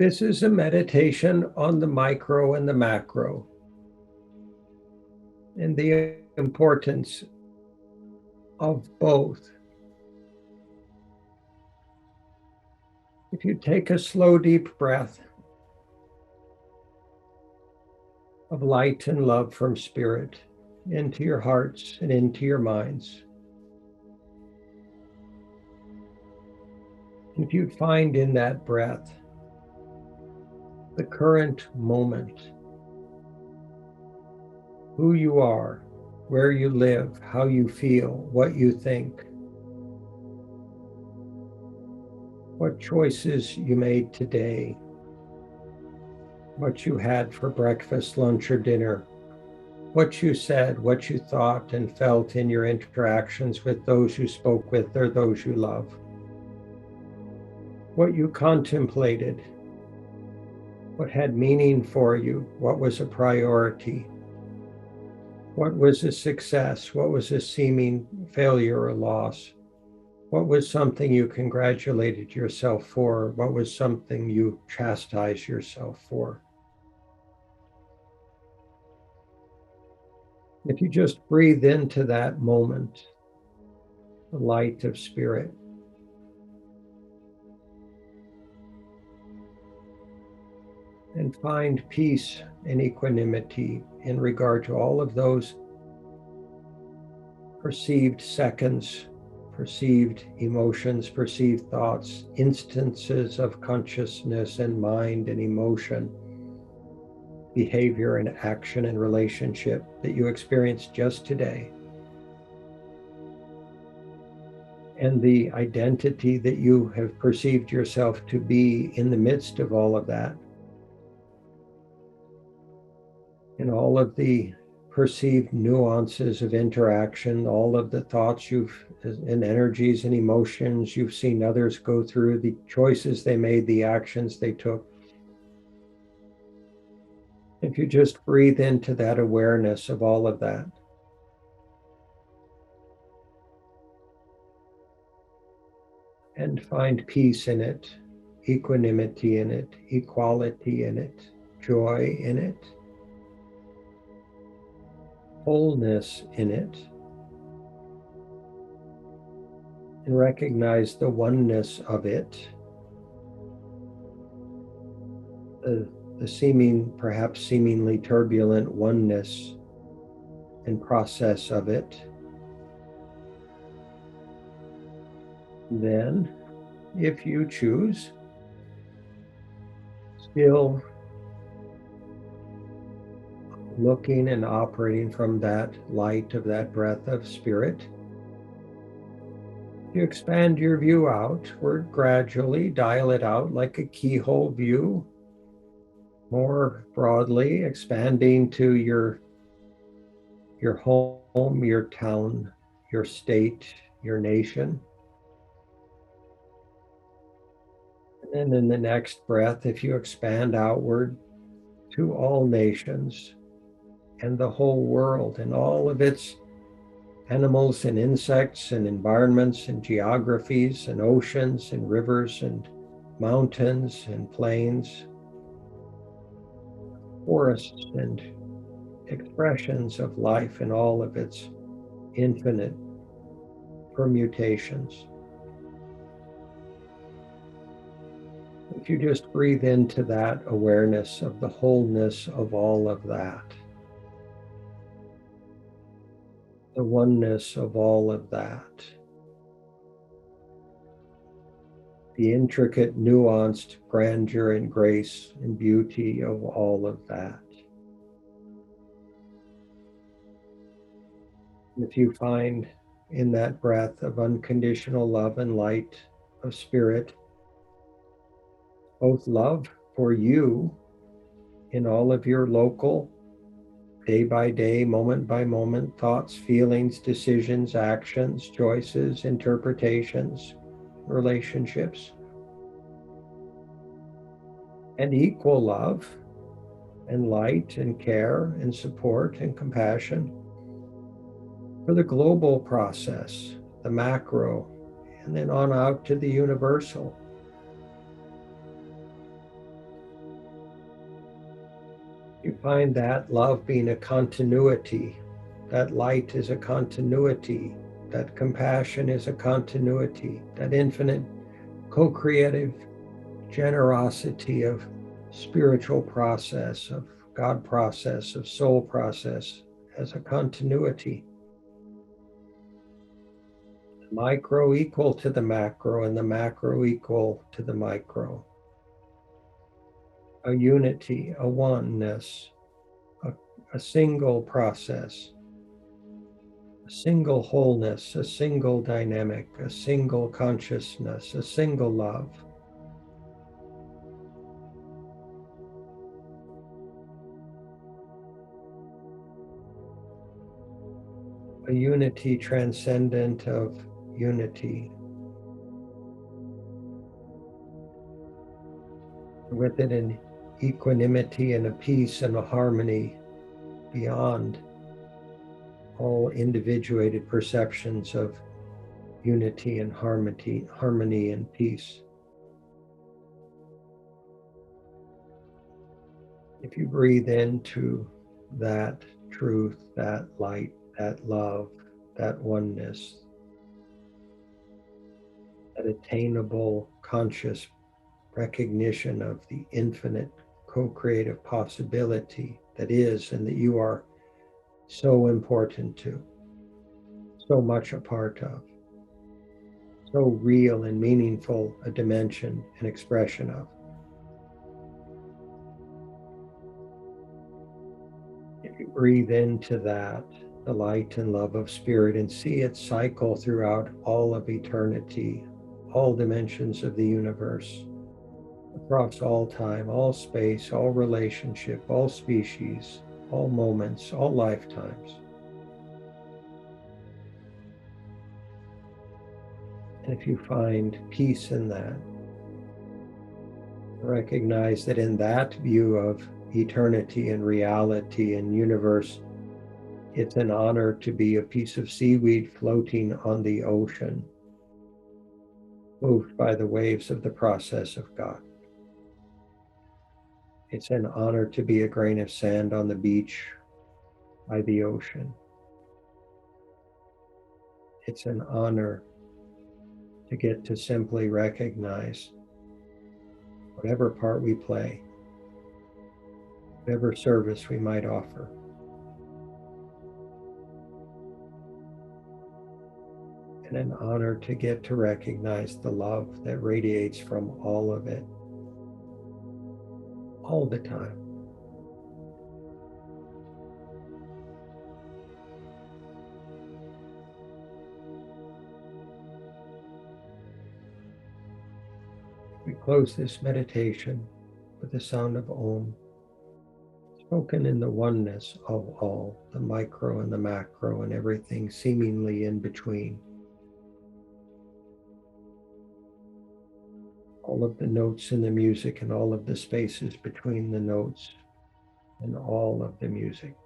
This is a meditation on the micro and the macro and the importance of both. If you take a slow, deep breath of light and love from Spirit into your hearts and into your minds, if you find in that breath the current moment, who you are, where you live, how you feel, what you think, what choices you made today, what you had for breakfast, lunch, or dinner, what you said, what you thought and felt in your interactions with those you spoke with or those you love, what you contemplated, what had meaning for you, what was a priority, what was a success, what was a seeming failure or loss, what was something you congratulated yourself for, what was something you chastised yourself for. If you just breathe into that moment, the light of Spirit, and find peace and equanimity in regard to all of those perceived seconds, perceived emotions, perceived thoughts, instances of consciousness and mind and emotion, behavior and action and relationship that you experienced just today, and the identity that you have perceived yourself to be in the midst of all of that, and all of the perceived nuances of interaction, all of the thoughts and energies and emotions you've seen others go through, the choices they made, the actions they took. If you just breathe into that awareness of all of that, and find peace in it, equanimity in it, equality in it, joy in it, wholeness in it, and recognize the oneness of it, the perhaps seemingly turbulent oneness and process of it. Then, if you choose, still looking and operating from that light of that breath of Spirit, you expand your view outward gradually, dial it out like a keyhole view, more broadly, expanding to your home, your town, your state, your nation. And then in the next breath, if you expand outward to all nations and the whole world and all of its animals and insects and environments and geographies and oceans and rivers and mountains and plains, forests and expressions of life in all of its infinite permutations. If you just breathe into that awareness of the wholeness of all of that, the oneness of all of that, the intricate, nuanced grandeur and grace and beauty of all of that. If you find in that breath of unconditional love and light of Spirit, both love for you in all of your local, day by day, moment by moment thoughts, feelings, decisions, actions, choices, interpretations, relationships, and equal love and light and care and support and compassion for the global process, the macro, and then on out to the universal. You find that love being a continuity, that light is a continuity, that compassion is a continuity, that infinite co-creative generosity of spiritual process, of God process, of soul process as a continuity. The micro equal to the macro and the macro equal to the micro. A unity, a oneness, a single process, a single wholeness, a single dynamic, a single consciousness, a single love. A unity transcendent of unity. With it an equanimity and a peace and a harmony beyond all individuated perceptions of unity and harmony and peace. If you breathe into that truth, that light, that love, that oneness, that attainable conscious recognition of the infinite co-creative possibility that is and that you are so important to, so much a part of, so real and meaningful a dimension and expression of. If you breathe into that, the light and love of spirit, and see it cycle throughout all of eternity, all dimensions of the universe, across all time, all space, all relationship, all species, all moments, all lifetimes. And if you find peace in that, recognize that in that view of eternity and reality and universe, it's an honor to be a piece of seaweed floating on the ocean, moved by the waves of the process of God. It's an honor to be a grain of sand on the beach by the ocean. It's an honor to get to simply recognize whatever part we play, whatever service we might offer. And an honor to get to recognize the love that radiates from all of it, all the time. We close this meditation with the sound of Om, spoken in the oneness of all, the micro and the macro and everything seemingly in between. All of the notes in the music and all of the spaces between the notes and all of the music.